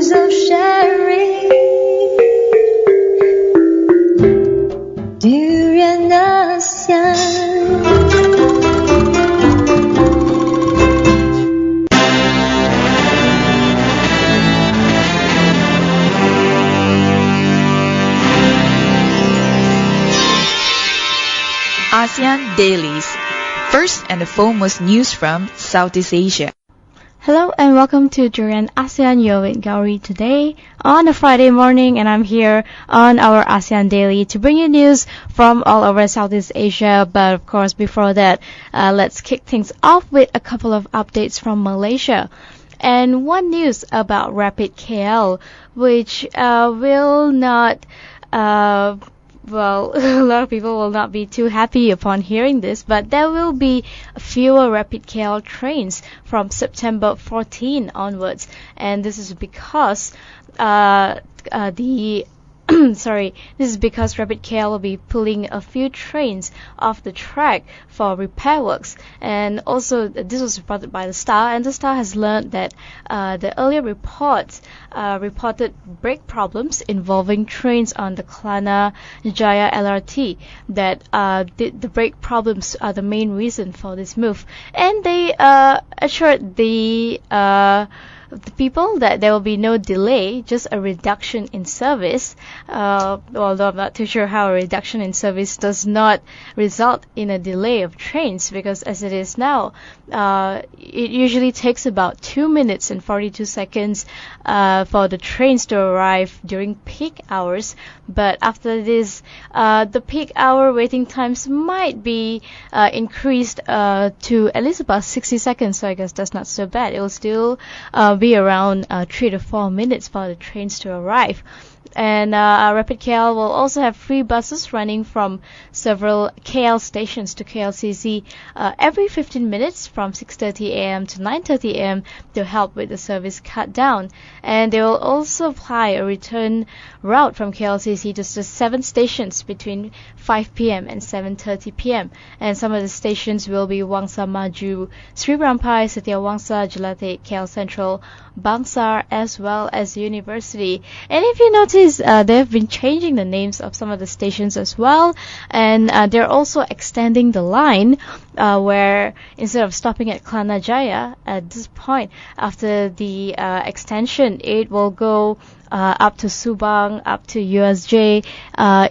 times of sharing during ASEAN. ASEAN Dailies. First and the foremost news from Southeast Asia. Hello and welcome to Durian ASEAN. You're with Gowri today on a Friday morning, and I'm here on our ASEAN Daily to bring you news from all over Southeast Asia. But of course, before that, let's kick things off with a couple of updates from Malaysia. And one news about Rapid KL, which will not well, a lot of people will not be too happy upon hearing this, but there will be fewer Rapid KL trains from September 14 onwards, and this is because this is because Rapid KL will be pulling a few trains off the track for repair works. And also, this was reported by the Star, and the Star has learned that the earlier reports reported brake problems involving trains on the Kelana Jaya LRT, that the brake problems are the main reason for this move. And they assured the people that there will be no delay, just a reduction in service. Although I'm not too sure how a reduction in service does not result in a delay of trains, because as it is now, it usually takes about 2 minutes and 42 seconds for the trains to arrive during peak hours. But after this, the peak hour waiting times might be increased to at least about 60 seconds, so I guess that's not so bad. It will still be around 3 to 4 minutes for the trains to arrive. And Rapid KL will also have free buses running from several KL stations to KLCC every 15 minutes from 6:30 a.m. to 9:30 a.m. to help with the service cut down. And they will also apply a return route from KLCC to just 7 stations between 5 p.m. and 7:30 p.m. And some of the stations will be Wangsa Maju, Sri Rampai, Setia Wangsa, Jelate, KL Central, Bangsar, as well as University. And if you notice, they've been changing the names of some of the stations as well, and they're also extending the line where instead of stopping at Kelana Jaya at this point, after the extension, it will go up to Subang, up to USJ,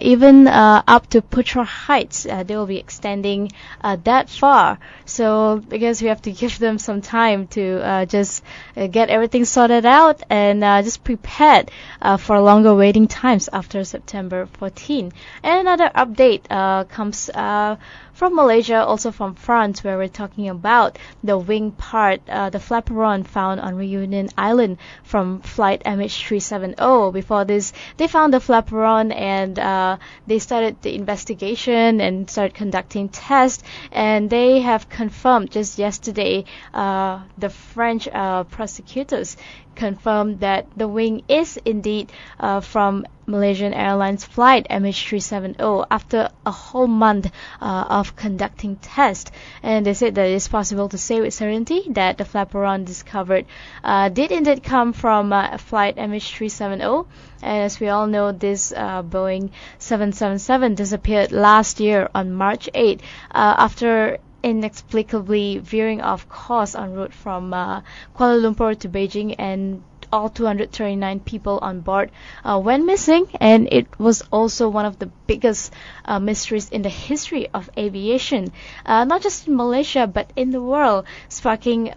even up to Putra Heights. They will be extending that far. So because we have to give them some time to just get everything sorted out and just prepared for longer waiting times after September 14. And another update comes from Malaysia, also from France, where we're talking about the wing part, the flaperon found on Reunion Island from Flight MH370. Before this, they found the flaperon, and they started the investigation and started conducting tests, and they have confirmed just yesterday, the French prosecutors confirmed that the wing is indeed from Malaysian Airlines Flight MH370 after a whole month of conducting tests. And they said that it's possible to say with certainty that the flaperon discovered did indeed come from Flight MH370. And as we all know, this Boeing 777 disappeared last year on March 8 after inexplicably veering off course en route from Kuala Lumpur to Beijing, and all 239 people on board went missing. And it was also one of the biggest mysteries in the history of aviation, not just in Malaysia but in the world, sparking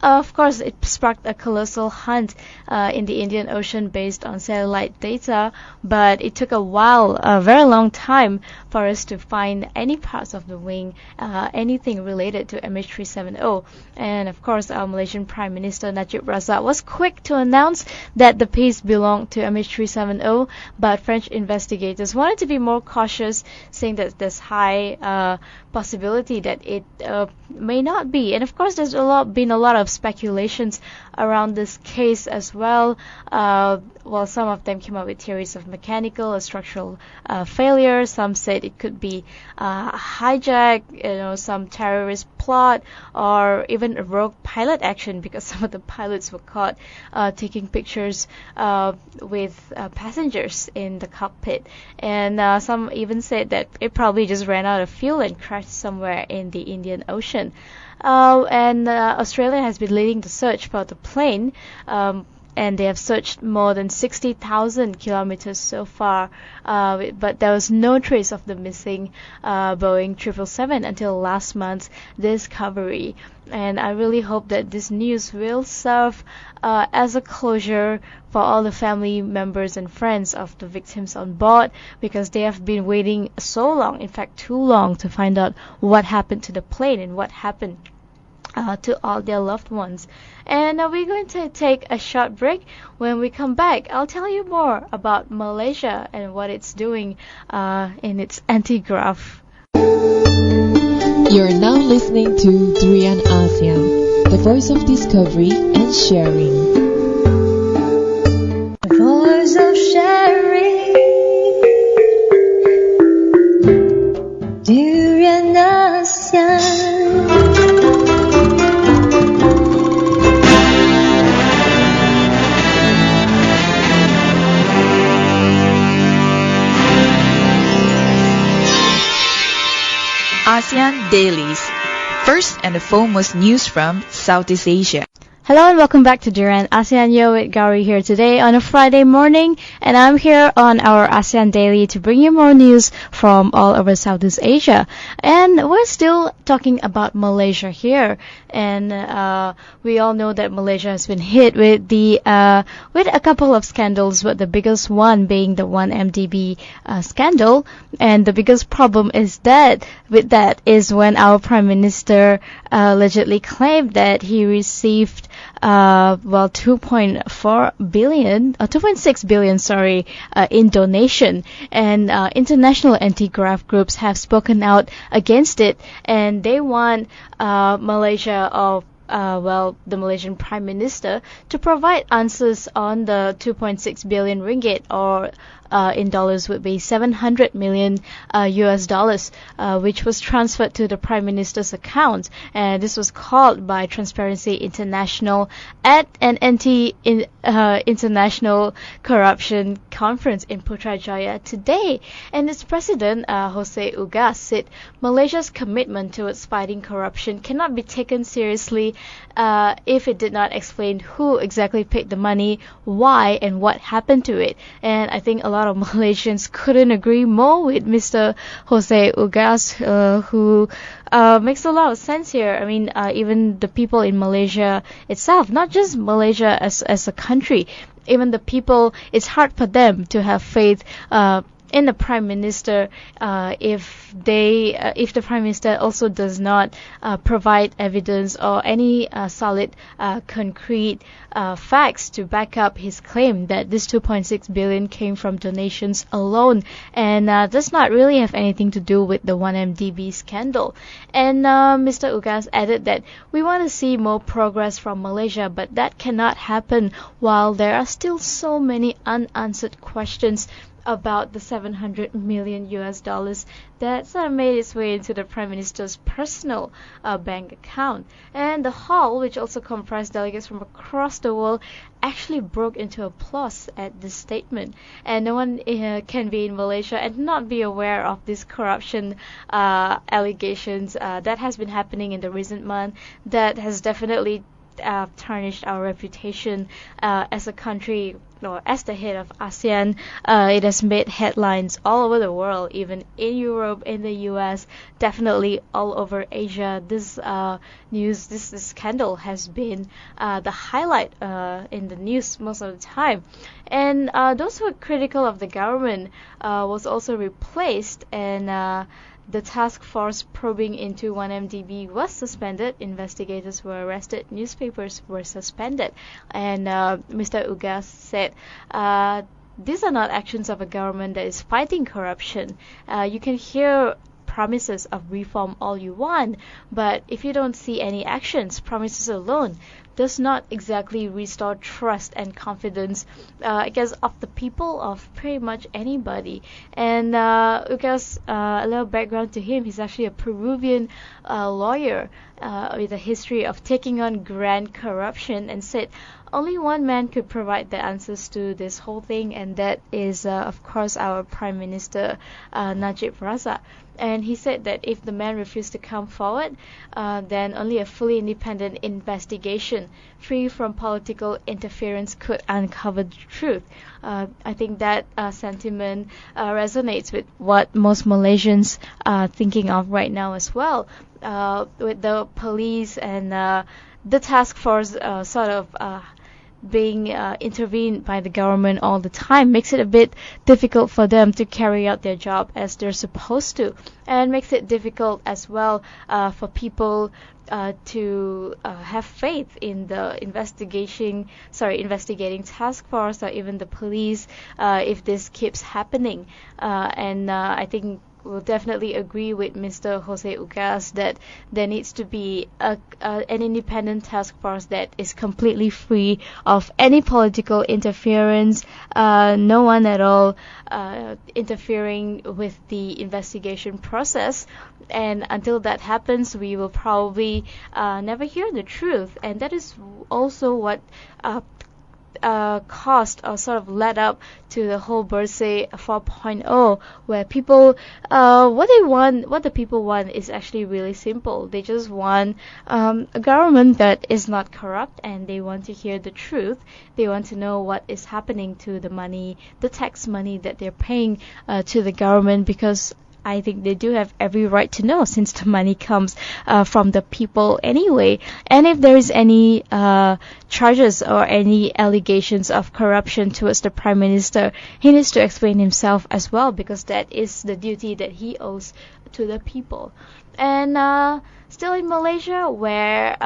of course, it sparked a colossal hunt in the Indian Ocean based on satellite data, but it took a while, a very long time, for us to find any parts of the wing, anything related to MH370. And of course, our Malaysian Prime Minister Najib Razak was quick to announce that the piece belonged to MH370, but French investigators wanted to be more cautious, saying that there's high possibility that it may not be. And of course, there's been a lot of of speculations around this case as well. Well, some of them came up with theories of mechanical or structural failure. Some said it could be hijack, some terrorist plot, or even a rogue pilot action, because some of the pilots were caught taking pictures with passengers in the cockpit. And some even said that it probably just ran out of fuel and crashed somewhere in the Indian Ocean. And Australia has been leading the search for the plane. And they have searched more than 60,000 kilometers so far, but there was no trace of the missing Boeing 777 until last month's discovery. And I really hope that this news will serve as a closure for all the family members and friends of the victims on board, because they have been waiting so long, in fact too long, to find out what happened to the plane and what happened to all their loved ones. And we're going to take a short break. When we come back, I'll tell you more about Malaysia and what it's doing in its anti-graft. You're now listening to Durian ASEAN, the voice of discovery and sharing. The voice of sharing. Durian ASEAN. ASEAN Dailies. First and the foremost news from Southeast Asia. Hello and welcome back to Duran ASEAN. Yo, with Gowri here today on a Friday morning, and I'm here on our ASEAN Daily to bring you more news from all over Southeast Asia. And we're still talking about Malaysia here, and we all know that Malaysia has been hit with with a couple of scandals, but the biggest one being the 1MDB scandal. And the biggest problem is that when our Prime Minister allegedly claimed that he received 2.6 billion, in donation, and international anti-graft groups have spoken out against it, and they want Malaysia, or the Malaysian Prime Minister, to provide answers on the 2.6 billion ringgit, or in dollars would be 700 million US dollars, which was transferred to the Prime Minister's account. And this was called by Transparency International at an international corruption conference in Putrajaya today. And its president, Jose Ugas, said Malaysia's commitment towards fighting corruption cannot be taken seriously if it did not explain who exactly paid the money, why, and what happened to it. And I think a lot of Malaysians couldn't agree more with Mr. Jose Ugas, who makes a lot of sense here. I mean, even the people in Malaysia itself, not just Malaysia as a country, even the people, it's hard for them to have faith in the Prime Minister if the Prime Minister also does not provide evidence or any solid concrete facts to back up his claim that this 2.6 billion came from donations alone, and does not really have anything to do with the 1MDB scandal. And Mr. Ugas added that we want to see more progress from Malaysia, but that cannot happen while there are still so many unanswered questions about the 700 million US dollars that sort of made its way into the Prime Minister's personal bank account. And the hall, which also comprised delegates from across the world, actually broke into applause at this statement. And no one can be in Malaysia and not be aware of these corruption allegations that has been happening in the recent month, that has definitely tarnished our reputation as a country, or as the head of ASEAN. It has made headlines all over the world, even in Europe, in the US, definitely all over Asia. This this scandal has been the highlight in the news most of the time. And those who were critical of the government was also replaced, and the task force probing into 1MDB was suspended. Investigators were arrested. Newspapers were suspended. And Mr. Ugas said, these are not actions of a government that is fighting corruption. You can hear promises of reform all you want, but if you don't see any actions, promises alone does not exactly restore trust and confidence, I guess, of the people, of pretty much anybody. And because a little background to him, he's actually a Peruvian lawyer with a history of taking on grand corruption, and said only one man could provide the answers to this whole thing, and that is, of course, our Prime Minister Najib Razak. And he said that if the man refused to come forward, then only a fully independent investigation, free from political interference, could uncover the truth. I think that sentiment resonates with what most Malaysians are thinking of right now as well, with the police and the task force sort of being intervened by the government all the time makes it a bit difficult for them to carry out their job as they're supposed to, and makes it difficult as well for people to have faith in the investigating task force, or even the police, if this keeps happening. And I think will definitely agree with Mr. Jose Ugas that there needs to be an independent task force that is completely free of any political interference, no one at all interfering with the investigation process. And until that happens, we will probably never hear the truth. And that is also what caused or sort of led up to the whole Bersih 4.0, where people what the people want is actually really simple. They just want a government that is not corrupt, and they want to hear the truth. They want to know what is happening to the money, the tax money that they're paying to the government, because I think they do have every right to know, since the money comes from the people anyway. And if there is any charges or any allegations of corruption towards the Prime Minister, he needs to explain himself as well, because that is the duty that he owes to the people. And still in Malaysia, where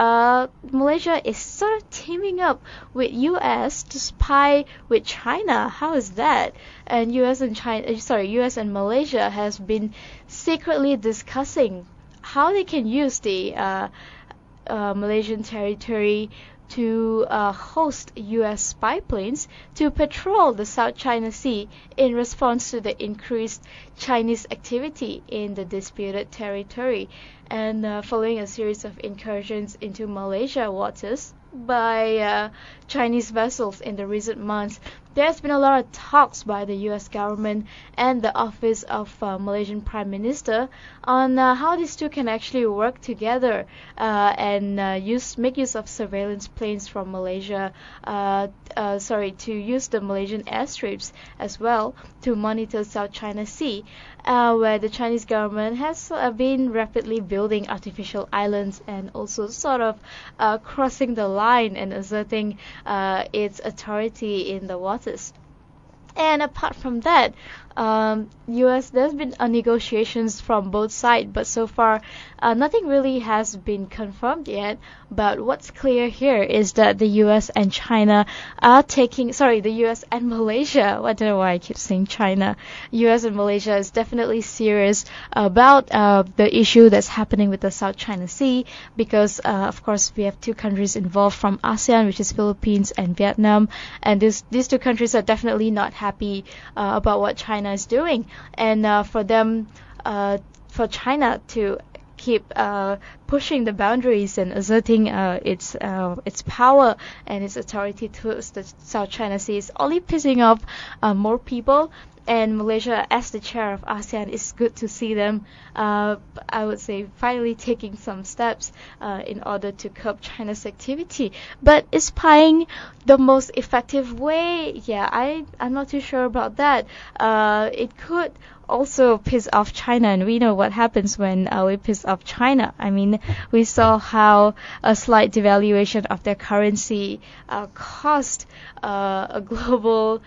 Malaysia is sort of teaming up with US to spy with China. How is that? And US and Malaysia has been secretly discussing how they can use the Malaysian territory to host US spy planes to patrol the South China Sea in response to the increased Chinese activity in the disputed territory. And following a series of incursions into Malaysia waters by Chinese vessels in the recent months, there's been a lot of talks by the US government and the office of Malaysian Prime Minister on how these two can actually work together and make use of surveillance planes from Malaysia, to use the Malaysian airstrips as well to monitor South China Sea, where the Chinese government has been rapidly building artificial islands and also sort of crossing the line and asserting its authority in the waters. And apart from that, there's been negotiations from both sides, but so far nothing really has been confirmed yet. But what's clear here is that the US and China are the US and Malaysia, I don't know why I keep saying China, US and Malaysia is definitely serious about the issue that's happening with the South China Sea, because of course we have two countries involved from ASEAN, which is Philippines and Vietnam, and these two countries are definitely not happy about what China is doing, and for China to keep pushing the boundaries and asserting its power and its authority towards the South China Sea is only pissing off more people. And Malaysia, as the chair of ASEAN, is good to see them, I would say, finally taking some steps in order to curb China's activity. But is spying the most effective way? Yeah, I'm not too sure about that. It could also piss off China, and we know what happens when we piss off China. I mean, we saw how a slight devaluation of their currency caused a global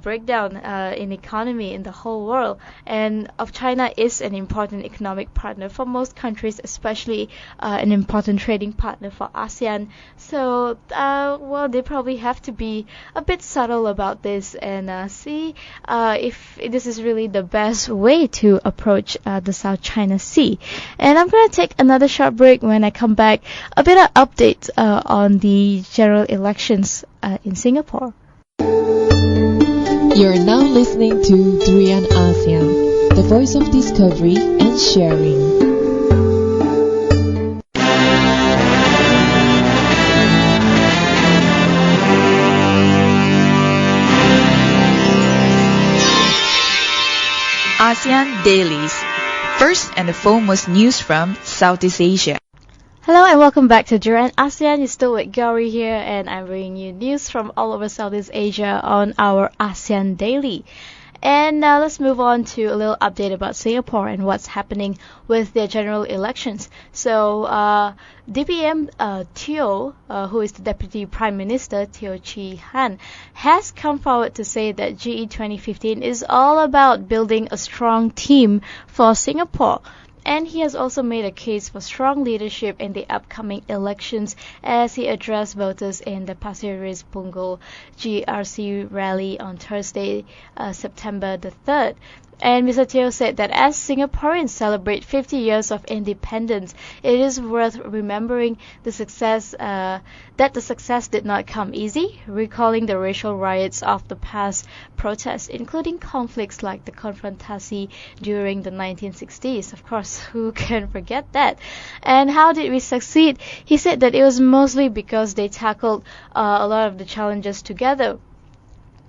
breakdown in economy in the whole world. And China is an important economic partner for most countries, especially an important trading partner for ASEAN. So, they probably have to be a bit subtle about this and see if this is really the best its way to approach the South China Sea. And I'm going to take another short break. When I come back, a bit of updates on the general elections in Singapore. You're now listening to 3 ASEAN, the voice of discovery and sharing. ASEAN Dailies. First and the foremost news from Southeast Asia. Hello and welcome back to Duran ASEAN. You're still with Gowri here, and I'm bringing you news from all over Southeast Asia on our ASEAN Daily. And now let's move on to a little update about Singapore and what's happening with their general elections. So DPM Teo, who is the Deputy Prime Minister, Teo Chee Han, has come forward to say that GE 2015 is all about building a strong team for Singapore. And he has also made a case for strong leadership in the upcoming elections as he addressed voters in the Pasir Ris Punggol GRC rally on Thursday, September the 3rd. And Mr. Teo said that as Singaporeans celebrate 50 years of independence, it is worth remembering the success that the success did not come easy, recalling the racial riots of the past protests, including conflicts like the confrontasi during the 1960s. Of course, who can forget that? And how did we succeed? He said that it was mostly because they tackled a lot of the challenges together,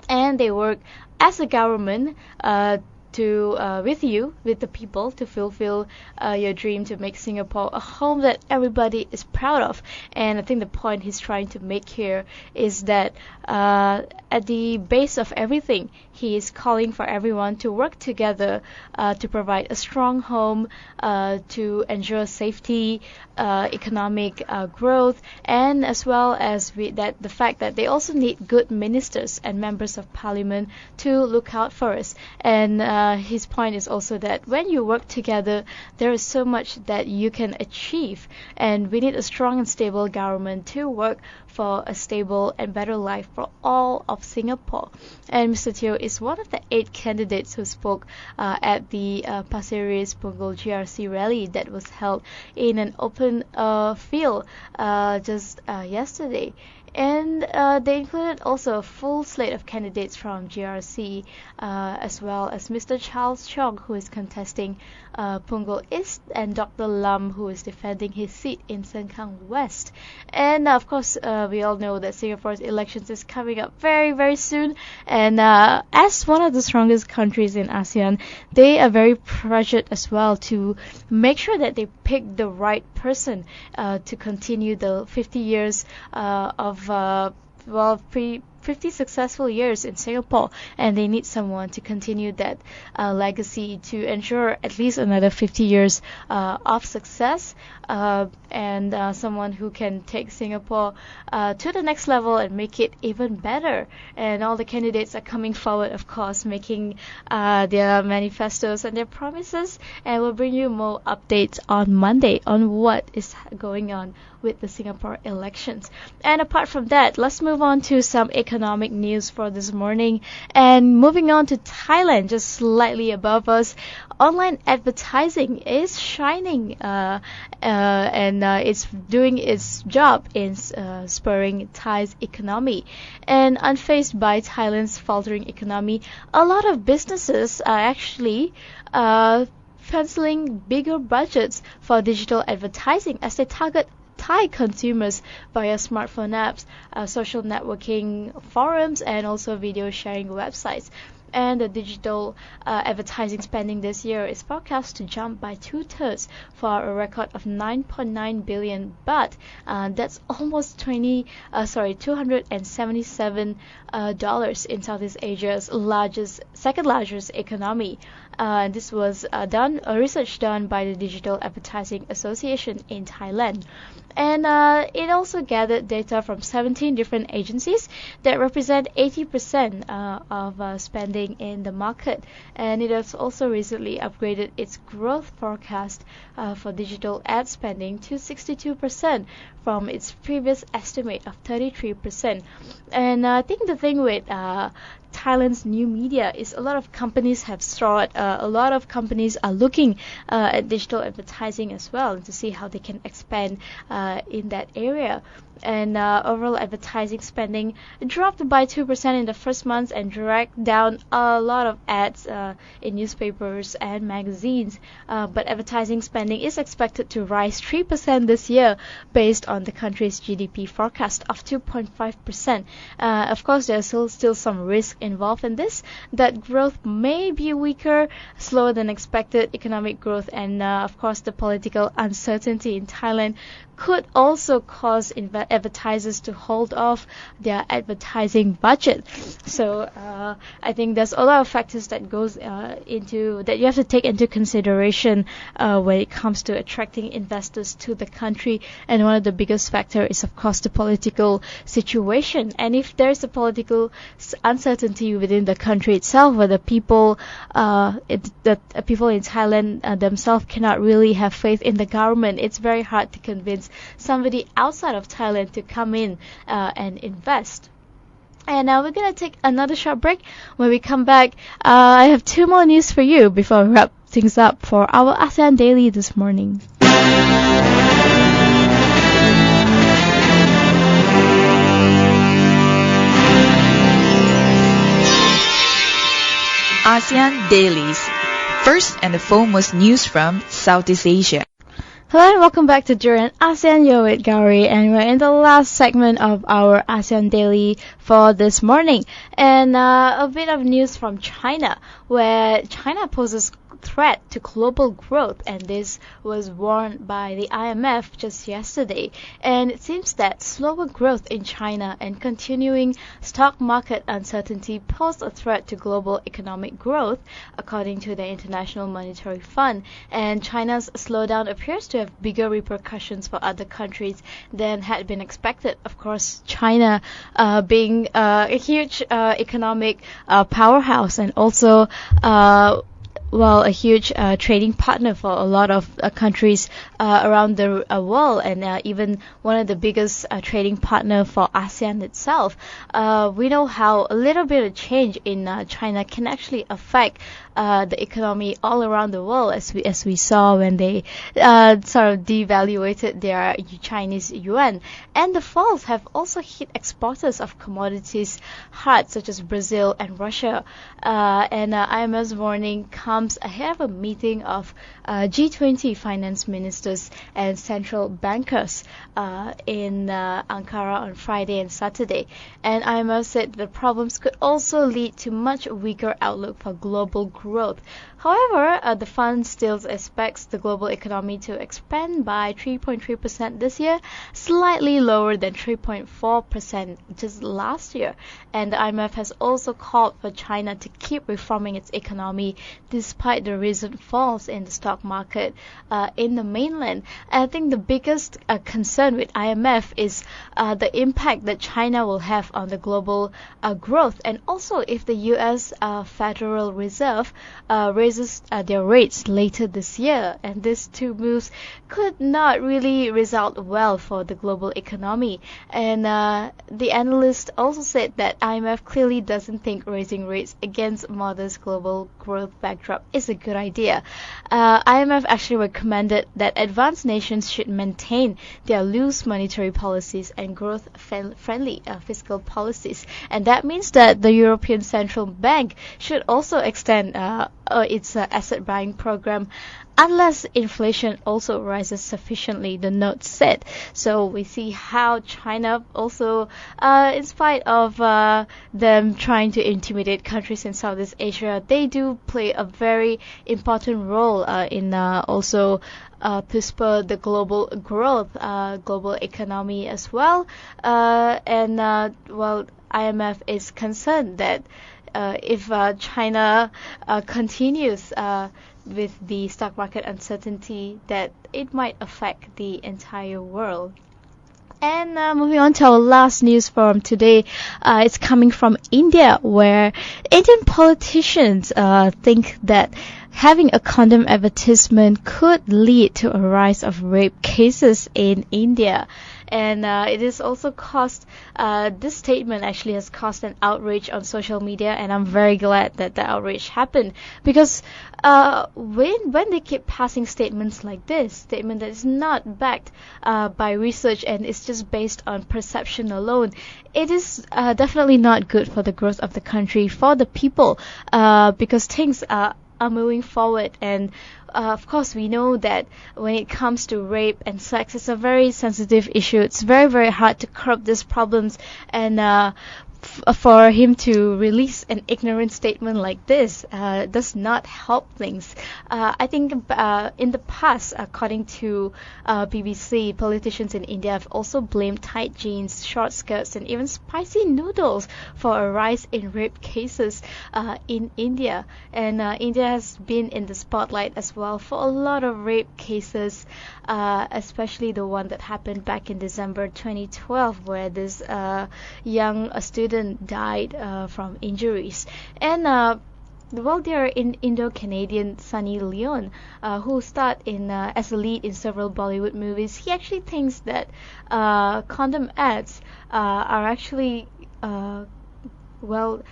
and they worked as a government with the people to fulfill your dream to make Singapore a home that everybody is proud of. And I think the point he's trying to make here is that at the base of everything, he is calling for everyone to work together to provide a strong home, to ensure safety, economic growth, and as well as the fact that they also need good ministers and members of parliament to look out for us. And his point is also that when you work together, there is so much that you can achieve, and we need a strong and stable government to work for a stable and better life for all of Singapore. And Mr. Teo is one of the 8 candidates who spoke at the Pasir Ris Punggol GRC rally that was held in an open field just yesterday. And they included also a full slate of candidates from GRC, as well as Mr. Charles Chong, who is contesting Punggol East, and Dr. Lam, who is defending his seat in Sengkang West. And of course, we all know that Singapore's elections is coming up very, very soon. And as one of the strongest countries in ASEAN, they are very pressured as well to make sure that they pick the right person to continue the 50 years of 50 successful years in Singapore, and they need someone to continue that legacy to ensure at least another 50 years of success, and someone who can take Singapore to the next level and make it even better. And all the candidates are coming forward, of course, making their manifestos and their promises, and we'll bring you more updates on Monday on what is going on with the Singapore elections. And apart from that, let's move on to some economic news for this morning. And moving on to Thailand, just slightly above us, online advertising is shining, and it's doing its job in spurring Thai's economy. And unfazed by Thailand's faltering economy, a lot of businesses are actually penciling bigger budgets for digital advertising as they target Thai consumers via smartphone apps, social networking forums, and also video sharing websites. And the digital advertising spending this year is forecast to jump by 2/3 for a record of 9.9 billion baht. That's almost $277 in Southeast Asia's second largest economy. This was research done by the Digital Advertising Association in Thailand. And it also gathered data from 17 different agencies that represent 80% of spending in the market. And it has also recently upgraded its growth forecast for digital ad spending to 62% from its previous estimate of 33%. And I think the thing with Thailand's new media is a lot of companies have sought, a lot of companies are looking at digital advertising as well to see how they can expand in that area. And overall advertising spending dropped by 2% in the first month and dragged down a lot of ads in newspapers and magazines. But advertising spending is expected to rise 3% this year based on the country's GDP forecast of 2.5%. Of course, there's still some risk involved in this, that growth may be weaker, slower than expected economic growth, and of course the political uncertainty in Thailand could also cause advertisers to hold off their advertising budget. So I think there's a lot of factors that goes into that you have to take into consideration when it comes to attracting investors to the country. And one of the biggest factor is of course the political situation. And if there's a political uncertainty within the country itself, where the people people in Thailand themselves cannot really have faith in the government, it's very hard to convince somebody outside of Thailand to come in and invest. And now we're going to take another short break. When we come back, I have 2 more news for you before we wrap things up for our ASEAN Daily this morning. ASEAN Dailies. First and the foremost news from Southeast Asia. Hello and welcome back to Durian ASEAN. You're with Gowri, and we're in the last segment of our ASEAN Daily for this morning. And a bit of news from China, where China poses threat to global growth, and this was warned by the IMF just yesterday. And it seems that slower growth in China and continuing stock market uncertainty pose a threat to global economic growth, according to the International Monetary Fund. And China's slowdown appears to have bigger repercussions for other countries than had been expected. Of course, China being a huge economic powerhouse, and also a huge trading partner for a lot of countries around the world, and even one of the biggest trading partner for ASEAN itself. We know how a little bit of change in China can actually affect the economy all around the world, as we saw when they sort of devaluated their Chinese yuan. And the falls have also hit exporters of commodities hard, such as Brazil and Russia. And IMF's warning comes ahead of a meeting of G20 finance ministers and central bankers in Ankara on Friday and Saturday. And IMF said the problems could also lead to much weaker outlook for global growth. However, the fund still expects the global economy to expand by 3.3% this year, slightly lower than 3.4% just last year. And the IMF has also called for China to keep reforming its economy despite the recent falls in the stock market in the mainland. And I think the biggest concern with IMF is the impact that China will have on the global growth, and also if the US Federal Reserve raises their rates later this year. And these two moves could not really result well for the global economy. And the analyst also said that IMF clearly doesn't think raising rates against modest global growth backdrop is a good idea. IMF actually recommended that advanced nations should maintain their loose monetary policies and growth-friendly fiscal policies. And that means that the European Central Bank should also extend its asset buying program unless inflation also rises sufficiently, the note said. So we see how China also, in spite of them trying to intimidate countries in Southeast Asia, they do play a very important role in also to spur the global growth, global economy as well. IMF is concerned that if China continues with the stock market uncertainty, that it might affect the entire world. And moving on to our last news from today, it's coming from India, where Indian politicians think that having a condom advertisement could lead to a rise of rape cases in India. and it is also caused. This statement actually has caused an outrage on social media, and I'm very glad that the outrage happened, because when they keep passing statements like this, statement that is not backed by research and it's just based on perception alone, it is definitely not good for the growth of the country, for the people, because things are moving forward. And of course, we know that when it comes to rape and sex, it's a very sensitive issue. It's very, very hard to curb these problems, and for him to release an ignorant statement like this does not help things. I think in the past, according to BBC, politicians in India have also blamed tight jeans, short skirts, and even spicy noodles for a rise in rape cases in India. And India has been in the spotlight as well for a lot of rape cases, especially the one that happened back in December 2012, where this young student died from injuries. And well, there in Indo-Canadian Sunny Leone, who starred as a lead in several Bollywood movies. He actually thinks that condom ads are actually well,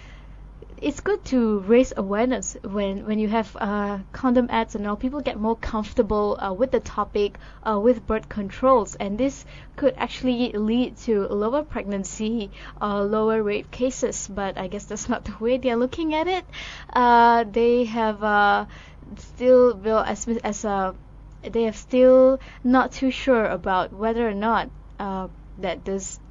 it's good to raise awareness when you have condom ads and all. People get more comfortable with the topic, with birth controls, and this could actually lead to lower pregnancy or lower rape cases. But I guess that's not the way they are looking at it. They have still, well, as they have still not too sure about whether or not that this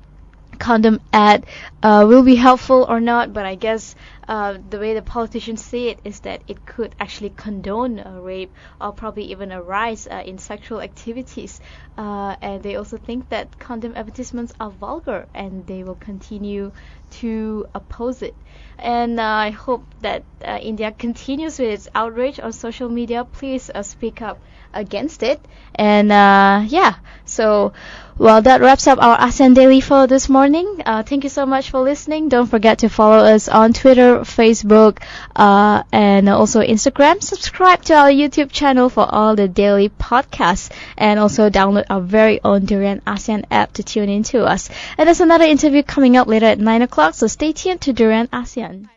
condom ad will be helpful or not. But I guess the way the politicians see it is that it could actually condone rape, or probably even a rise in sexual activities, and they also think that condom advertisements are vulgar, and they will continue to oppose it. And I hope that India continues with its outrage on social media. Please speak up against it. And yeah, so well, that wraps up our ASEAN Daily for this morning. Thank you so much for listening. Don't forget to follow us on Twitter, Facebook, and also Instagram. Subscribe to our YouTube channel for all the daily podcasts, and also download our very own Durian ASEAN app to tune in to us. And there's another interview coming up later at 9 o'clock, so stay tuned to Durian ASEAN.